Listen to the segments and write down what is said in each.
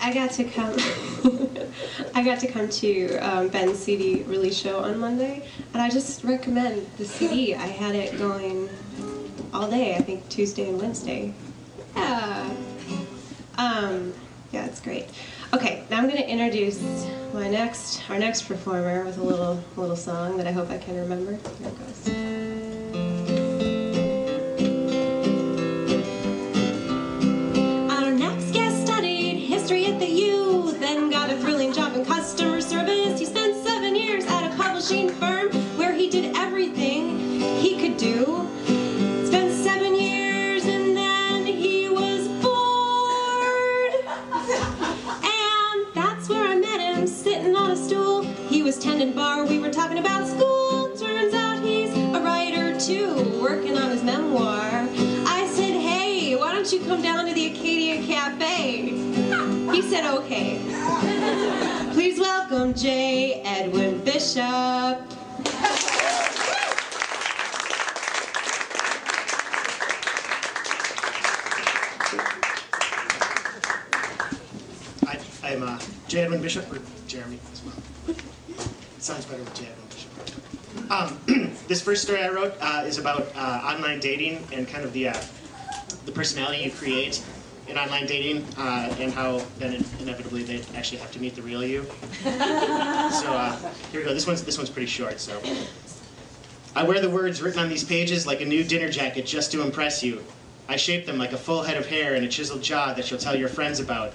I got to come. I got to come to Ben's CD release show on Monday, and I just recommend the CD. I had it going all day. I think Tuesday and Wednesday. Yeah. Yeah, it's great. Okay, now I'm going to introduce our next performer with a little song that I hope I can remember. Here it goes. At the U, then got a thrilling job in customer service. He spent 7 years at a publishing firm where he did everything he could do. Spent 7 years and then he was bored. And that's where I met him, sitting on a stool. He was tending bar, we were talking about school. Turns out he's a writer too, working on his memoir. I said, hey, why don't you come down to the Acadia Cafe? He said, okay. Please welcome J. Edwin Bishop. I'm J. Edwin Bishop, or Jeremy as well. Sounds better with J. Edwin Bishop. This first story I wrote is about online dating and kind of the personality you create in online dating, and how then inevitably they actually have to meet the real you. So here we go. This one's pretty short. So I wear the words written on these pages like a new dinner jacket just to impress you. I shape them like a full head of hair and a chiseled jaw that you'll tell your friends about.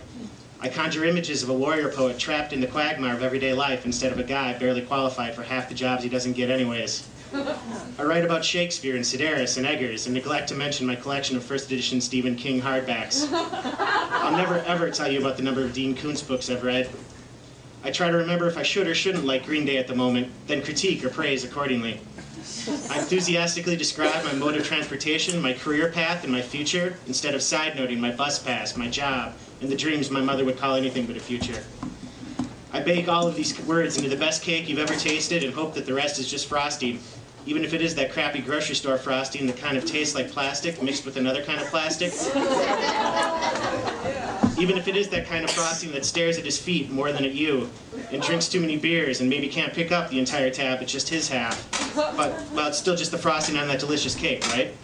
I conjure images of a warrior poet trapped in the quagmire of everyday life instead of a guy barely qualified for half the jobs he doesn't get anyways. I write about Shakespeare and Sedaris and Eggers and neglect to mention my collection of first edition Stephen King hardbacks. I'll never ever tell you about the number of Dean Koontz books I've read. I try to remember if I should or shouldn't like Green Day at the moment, then critique or praise accordingly. I enthusiastically describe my mode of transportation, my career path, and my future, instead of side-noting my bus pass, my job, and the dreams my mother would call anything but a future. I bake all of these words into the best cake you've ever tasted and hope that the rest is just frosting, even if it is that crappy grocery store frosting that kind of tastes like plastic mixed with another kind of plastic. Even if it is that kind of frosting that stares at his feet more than at you and drinks too many beers and maybe can't pick up the entire tab, it's just his half. But, well, it's still just the frosting on that delicious cake, right?